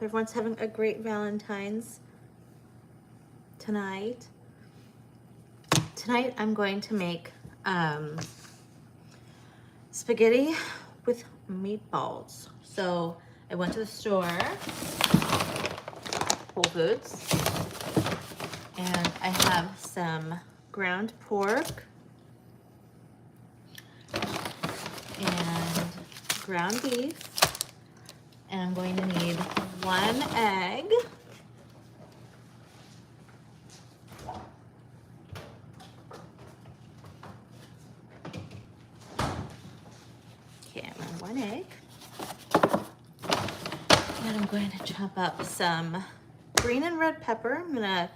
Everyone's having a great Valentine's tonight. Tonight I'm going to make spaghetti with meatballs. So I went to the store, Whole Foods, and I have some ground pork and ground beef, and I'm going to need 1 egg, okay, I'm on 1 egg, and I'm going to chop up some green and red pepper. I'm gonna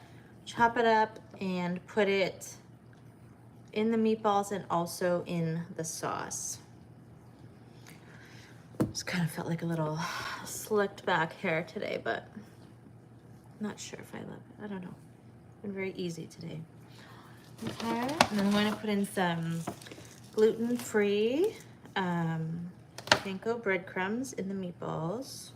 chop it up and put it in the meatballs and also in the sauce. Just kind of felt like a little slicked back hair today, but I'm not sure if I love it. I don't know. It's been very easy today. Okay, and then I'm going to put in some gluten-free Panko breadcrumbs in the meatballs.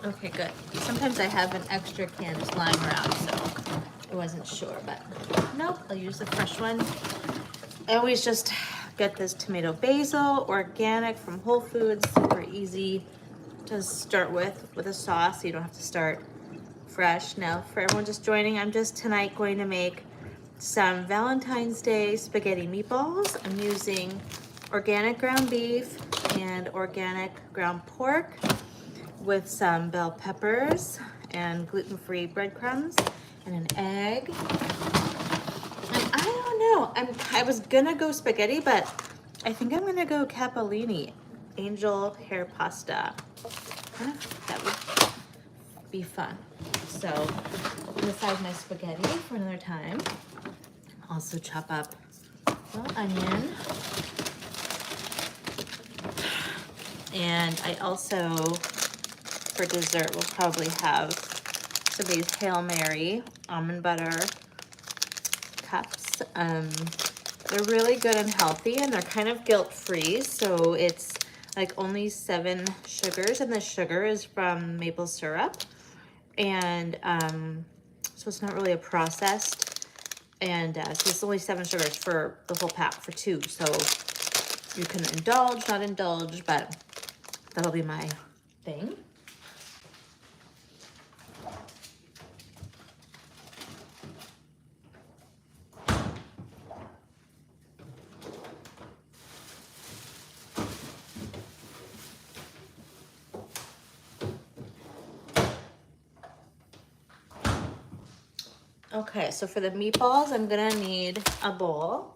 Okay, good. Sometimes I have an extra can just lying around, so I wasn't sure, but nope, I'll use the fresh one. I always just get this tomato basil, organic from Whole Foods, super easy to start with a sauce, so you don't have to start fresh. Now, for everyone just joining, I'm just tonight going to make some Valentine's Day spaghetti meatballs. I'm using organic ground beef and organic ground pork with some bell peppers and gluten-free breadcrumbs and an egg. And I don't know, I was gonna go spaghetti, but I think I'm gonna go Cappellini, angel hair pasta. That would be fun. So I'll put aside my spaghetti for another time. Also chop up a little onion. And I also, for dessert, we'll probably have some of these Hail Mary almond butter cups. They're really good and healthy, and they're kind of guilt-free, so it's like only 7 sugars, and the sugar is from maple syrup, and so it's not really a processed, and so it's only 7 sugars for the whole pack for 2, so you can indulge, not indulge, but that'll be my thing. Okay, so for the meatballs, I'm gonna need a bowl.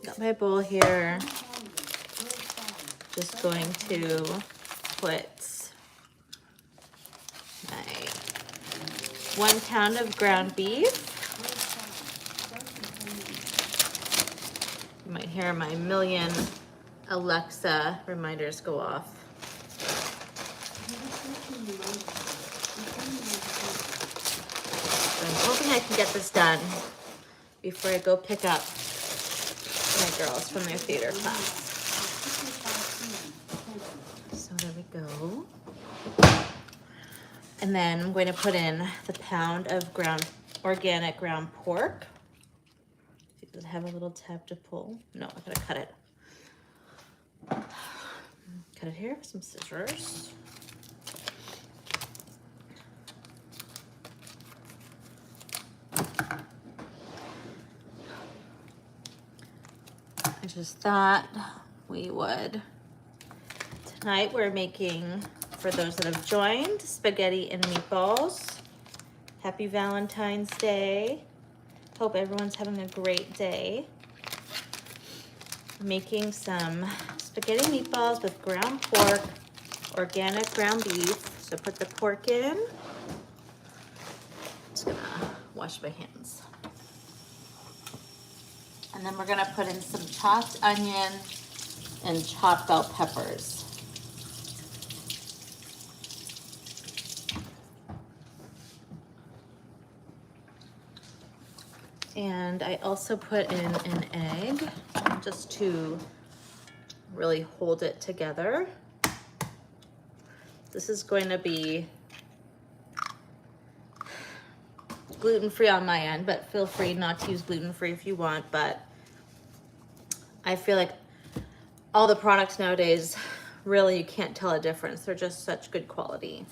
Got my bowl here. Just going to put my 1 pound of ground beef. You might hear my million Alexa reminders go off. So I'm hoping I can get this done before I go pick up my girls from their theater class. So there we go. And then I'm going to put in the pound of organic ground pork. Does it have a little tab to pull? No, I gotta cut it. Cut it here with some scissors. I just thought we would. Tonight we're making, for those that have joined, spaghetti and meatballs. Happy Valentine's Day. Hope everyone's having a great day. Making some spaghetti meatballs with ground pork, organic ground beef, So put the pork in. Just gonna wash my hands. And then we're gonna put in some chopped onion and chopped bell peppers. And I also put in an egg just to really hold it together. This is going to be gluten-free on my end, but feel free not to use gluten-free if you want. But I feel like all the products nowadays, really, you can't tell a difference. They're just such good quality.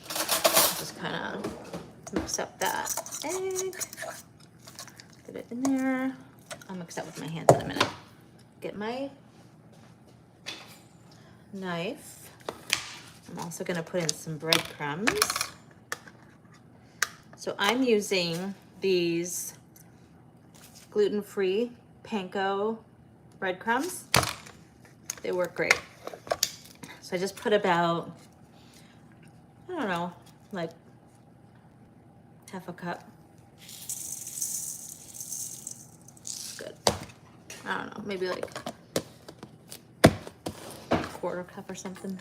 Just kind of mix up that egg. Get it in there. I'll mix that with my hands in a minute. Get my knife. I'm also going to put in some breadcrumbs. So I'm using these gluten-free Panko breadcrumbs. They work great. So I just put about, I don't know, like half a cup. Good. I don't know, maybe like a quarter cup or something.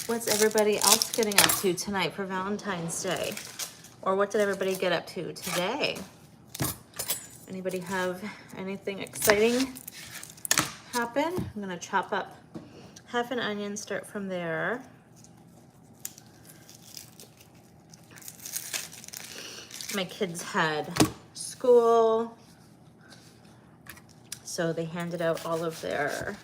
What's everybody else getting up to tonight for Valentine's Day? Or what did everybody get up to today? Anybody have anything exciting happen? I'm gonna chop up half an onion, start from there. My kids had school, so they handed out all of their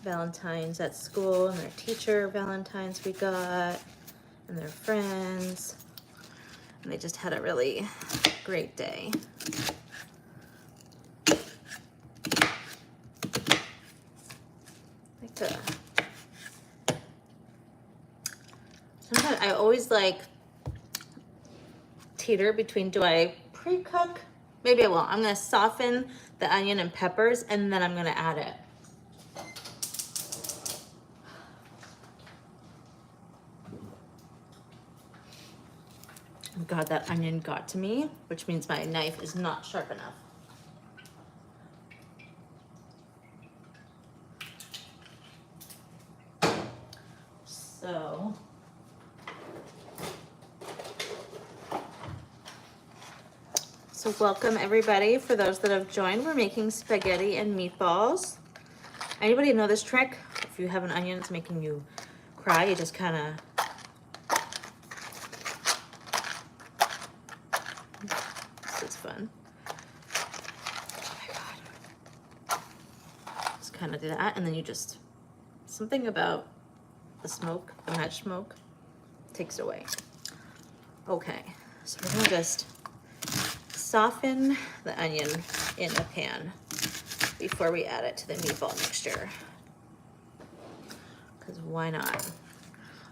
Valentines at school, and their teacher Valentines we got, and their friends, and they just had a really great day. Sometimes I always like teeter between, do I pre-cook? Maybe I won't. I'm gonna soften the onion and peppers and then I'm gonna add it. Oh God, that onion got to me, which means my knife is not sharp enough. So welcome everybody. For those that have joined, we're making spaghetti and meatballs. Anybody know this trick? If you have an onion that's making you cry, you just kind of, this is fun. Oh my God. Just kind of do that, and then you just, something about the smoke, the match smoke, takes it away. Okay, so we're gonna just soften the onion in the pan before we add it to the meatball mixture, because why not?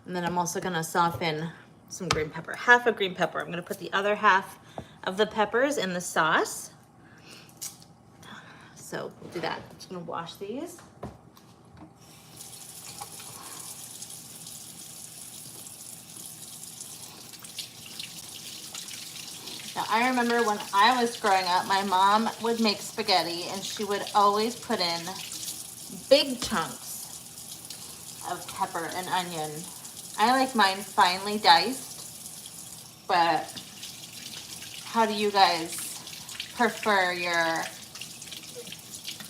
And then I'm also gonna soften some green pepper, half a green pepper. I'm gonna put the other half of the peppers in the sauce. So we'll do that. I'm just gonna wash these. Now, I remember when I was growing up, my mom would make spaghetti and she would always put in big chunks of pepper and onion. I like mine finely diced, but how do you guys prefer your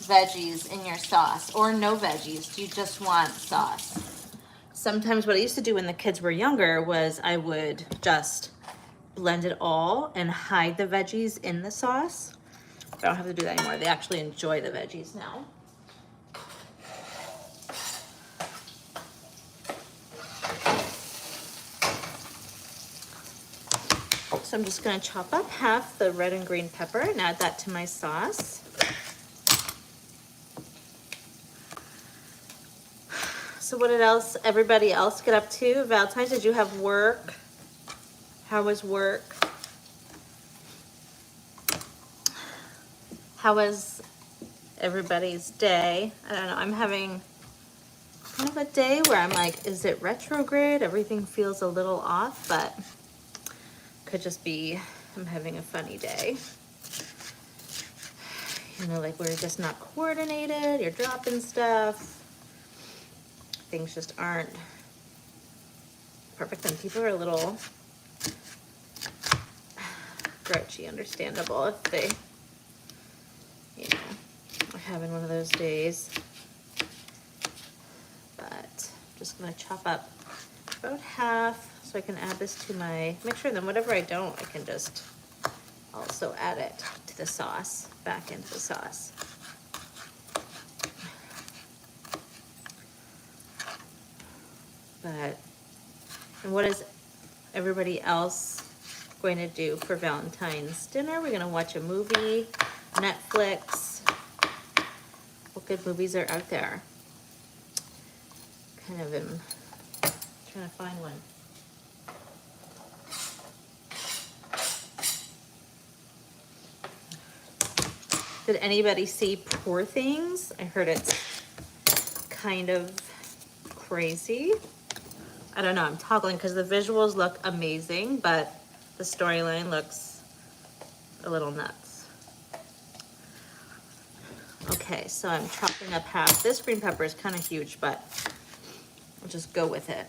veggies in your sauce, or no veggies? Do you just want sauce? Sometimes what I used to do when the kids were younger was I would just blend it all and hide the veggies in the sauce. I don't have to do that anymore. They actually enjoy the veggies now. So I'm just gonna chop up half the red and green pepper and add that to my sauce. So what did everybody else get up to? Valentine's, did you have work? How was work? How was everybody's day. I don't know, I'm having kind of a day where I'm like, is it retrograde? Everything feels a little off, but could just be I'm having a funny day. You know, like we're just not coordinated, you're dropping stuff. Things just aren't perfect, and people are a little grouchy, understandable if they, you know, are having one of those days. But I'm just gonna chop up about half so I can add this to my mixture, and then whatever I don't, I can just also add it to the sauce, back into the sauce. But, and what is everybody else going to do for Valentine's dinner? We're gonna watch a movie, Netflix. What good movies are out there? Kind of am trying to find one. Did anybody see Poor Things? I heard it's kind of crazy. I don't know, I'm toggling because the visuals look amazing, but the storyline looks a little nuts. Okay, so I'm chopping up half. This green pepper is kind of huge, but I'll just go with it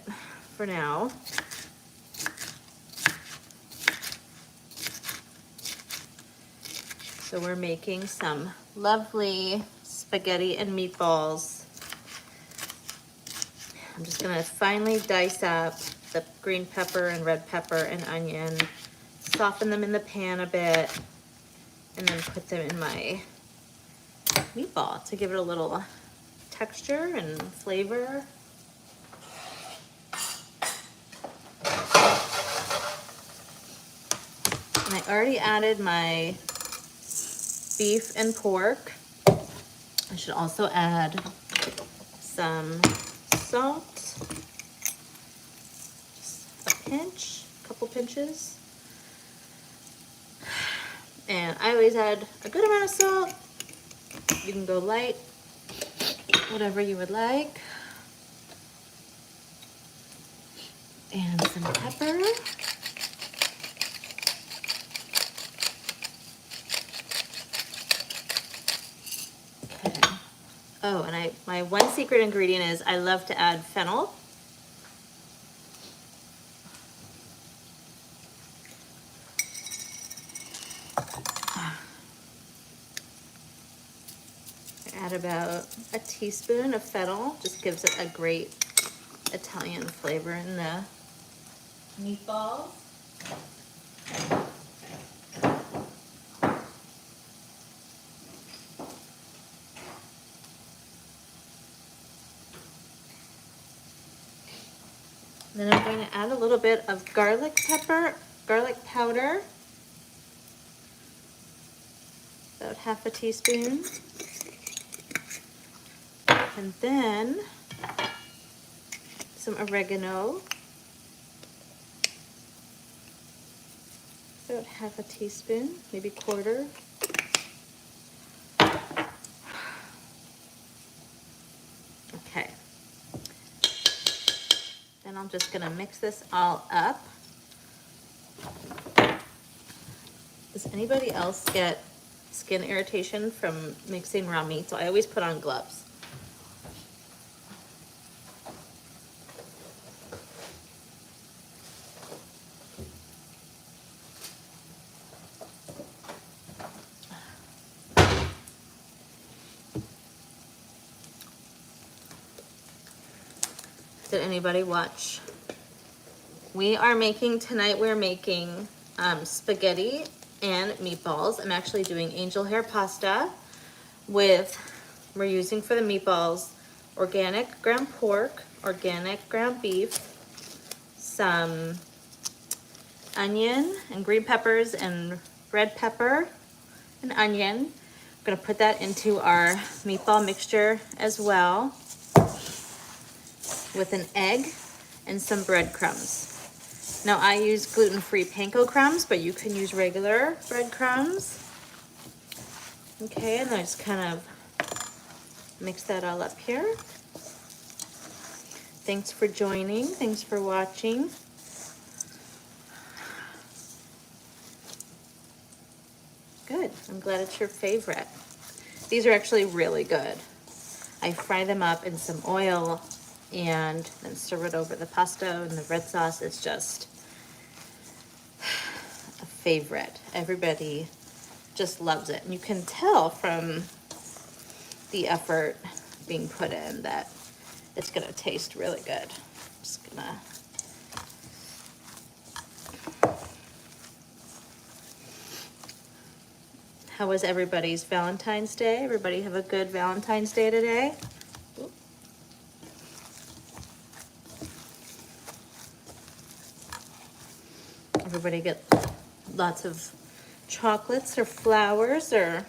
for now. So we're making some lovely spaghetti and meatballs. I'm just gonna finely dice up the green pepper and red pepper and onion, soften them in the pan a bit, and then put them in my meatball to give it a little texture and flavor. And I already added my beef and pork. I should also add some salt, just a pinch, a couple pinches. And I always add a good amount of salt. You can go light, whatever you would like. And some pepper. Oh, and my one secret ingredient is I love to add fennel. I add about a teaspoon of fennel, just gives it a great Italian flavor in the meatballs. Then I'm going to add a little bit of garlic powder, about half a teaspoon. And then some oregano, about half a teaspoon, maybe quarter. Okay. Then I'm just gonna mix this all up. Does anybody else get skin irritation from mixing raw meat? So I always put on gloves. Did anybody watch? We're making spaghetti and meatballs. I'm actually doing angel hair pasta with, we're using for the meatballs, organic ground pork, organic ground beef, some onion and green peppers and red pepper and onion. I'm gonna put that into our meatball mixture as well, with an egg and some breadcrumbs. Now I use gluten-free Panko crumbs, but you can use regular breadcrumbs. Okay, and then I just kind of Mix that all up here. Thanks for joining. Thanks for watching. Good. I'm glad it's your favorite. These are actually really good. I fry them up in some oil and then serve it over the pasta and the red sauce. It's just a favorite. Everybody just loves it. And you can tell from the effort being put in that it's gonna taste really good. Just gonna How was everybody's Valentine's Day? Everybody have a good Valentine's Day today? Everybody get lots of chocolates or flowers or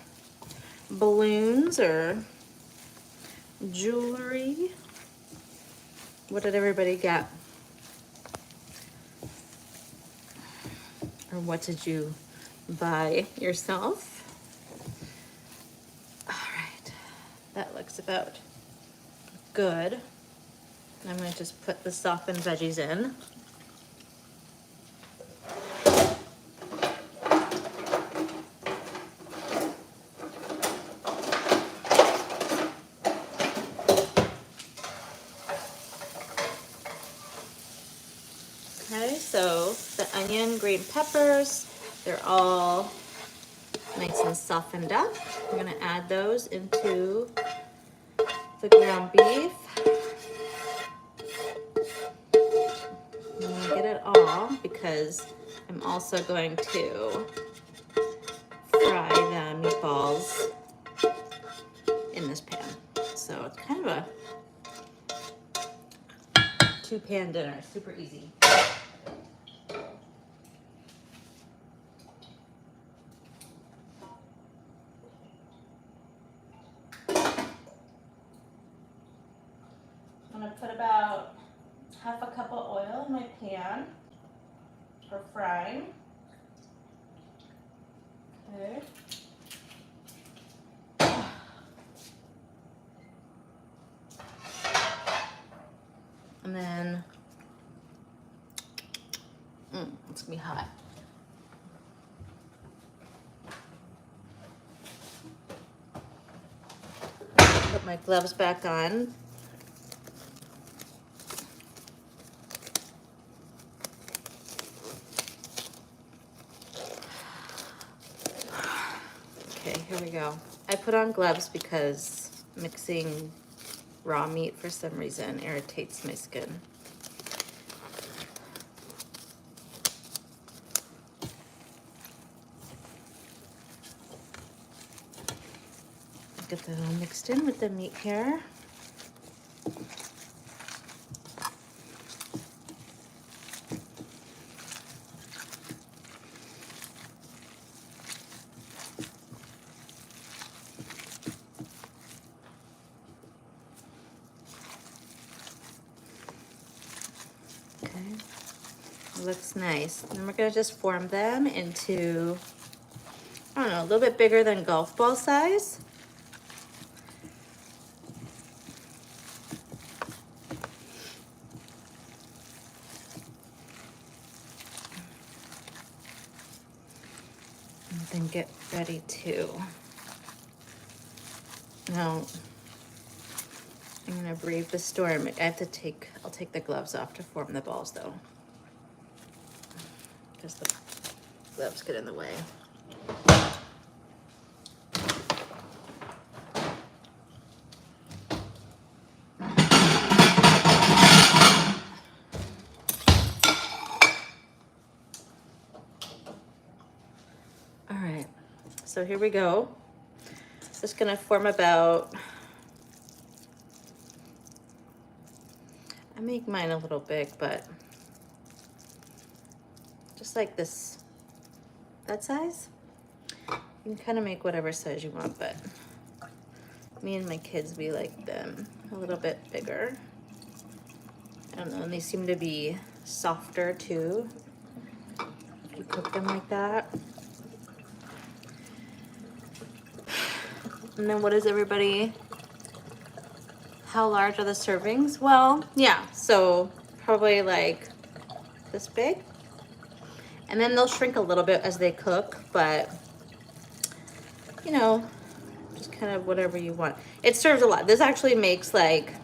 balloons or jewelry? What did everybody get? Or what did you buy yourself? All right, that looks about good. I'm gonna just put the softened veggies in. Okay, so the onion, green peppers, they're all nice and softened up. I'm gonna add those into the ground beef. I'm gonna get it all because I'm also going to fry the meatballs in this pan. So it's kind of a 2-pan dinner, super easy. I'm gonna put about half a cup of oil in my pan for frying. Okay. And then, it's gonna be hot. Put my gloves back on. Okay, here we go. I put on gloves because mixing raw meat for some reason irritates my skin. Get that all mixed in with the meat here. Looks nice. And we're gonna just form them into, I don't know, a little bit bigger than golf ball size. And then get ready to, now, I'm gonna brave the storm. I'll take the gloves off to form the balls though, because the gloves get in the way. All right, so here we go. Just gonna form about, I make mine a little big, but just like this, that size. You can kind of make whatever size you want, but me and my kids, we like them a little bit bigger. I don't know, and they seem to be softer too, if you cook them like that. And then what does everybody How large are the servings? Well, yeah, so probably like this big. And then they'll shrink a little bit as they cook, but you know, just kind of whatever you want. It serves a lot. This actually makes like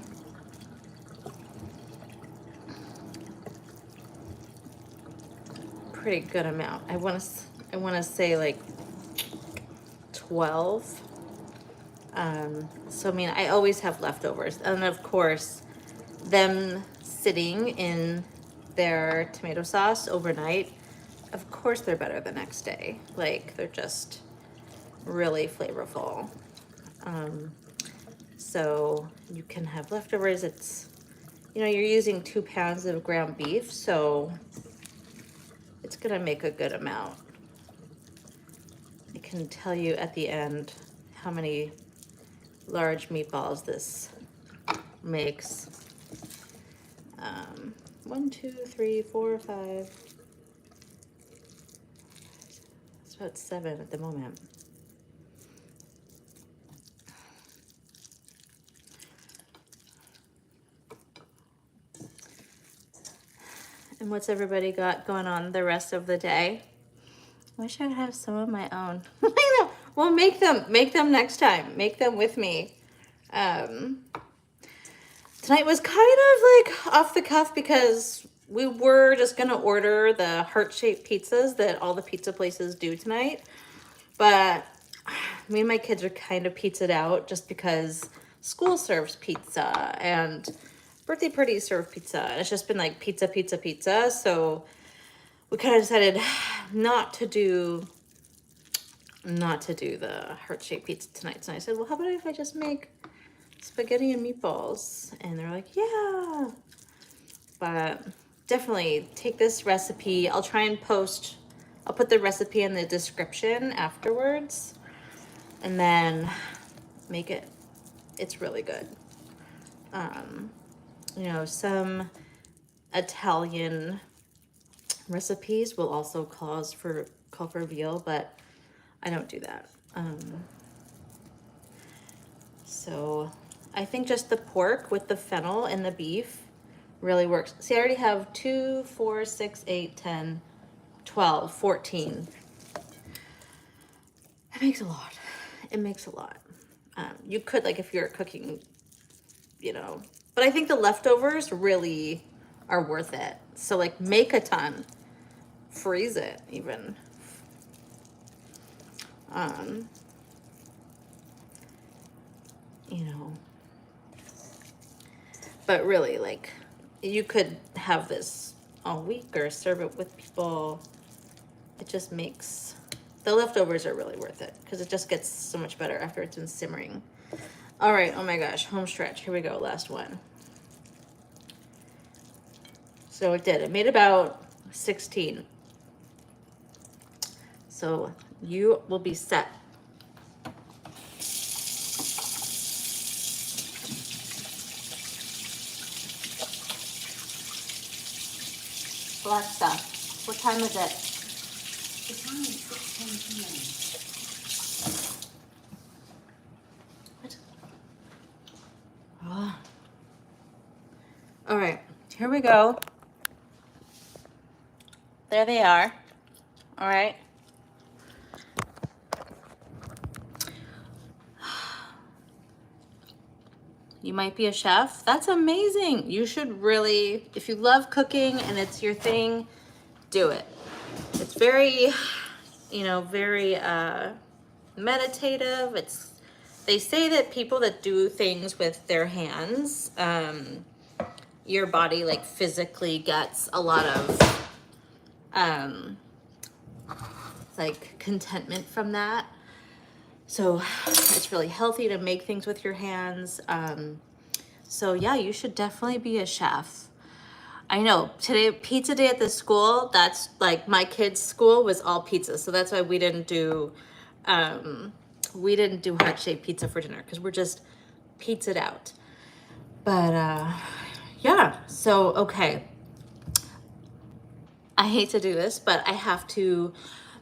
pretty good amount. I want to say like 12. So I mean, I always have leftovers, and of course, them sitting in their tomato sauce overnight, of course they're better the next day. Like they're just really flavorful. So you can have leftovers. It's, you know, you're using 2 pounds of ground beef, so it's gonna make a good amount. I can tell you at the end how many large meatballs this makes. 1, 2, 3, 4, 5. It's about 7 at the moment. And what's everybody got going on the rest of the day? Wish I'd have some of my own. I know. Well, make them next time. Make them with me. Tonight was kind of like off the cuff because we were just gonna order the heart-shaped pizzas that all the pizza places do tonight. But me and my kids are kind of pizzaed out just because school serves pizza and birthday parties serve pizza. It's just been like pizza, pizza, pizza. So we kind of decided not to do the heart-shaped pizza tonight. So I said, well, how about if I just make spaghetti and meatballs? And they're like, yeah. But definitely take this recipe. I'll try and I'll put the recipe in the description afterwards, and then make it. It's really good. You know, some Italian recipes will also call for veal, but I don't do that. So I think just the pork with the fennel and the beef really works. See, I already have 2, 4, 6, 8, 10, 12, 14. It makes a lot. It makes a lot. You could, like, if you're cooking, you know, but I think the leftovers really are worth it. So like make a ton, freeze it even. You know, but really, like, you could have this all week or serve it with people. It just makes, the leftovers are really worth it because it just gets so much better after it's been simmering. All right, oh my gosh, home stretch. Here we go, last one. So it made about 16. So you will be set. Alexa, what time is it? The time is 6:10 p.m. What? Oh. All right, here we go. There they are. All right. You might be a chef. That's amazing. You should really, if you love cooking and it's your thing, do it. It's very, you know, very meditative. They say that people that do things with their hands, your body like physically gets a lot of like contentment from that. So it's really healthy to make things with your hands. So yeah, you should definitely be a chef. I know today, pizza day at the school, that's like my kids' school was all pizza. So that's why we didn't do heart-shaped pizza for dinner because we're just pizzaed out. But yeah, so okay. I hate to do this, but I have to,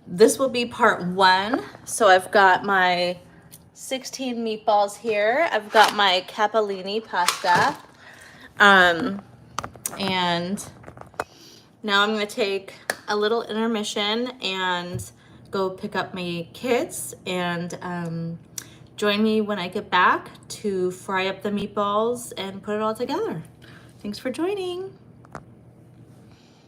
this will be part 1. So I've got my 16 meatballs here. I've got my Cappellini pasta. And now I'm gonna take a little intermission and go pick up my kids, and join me when I get back to fry up the meatballs and put it all together. Thanks for joining.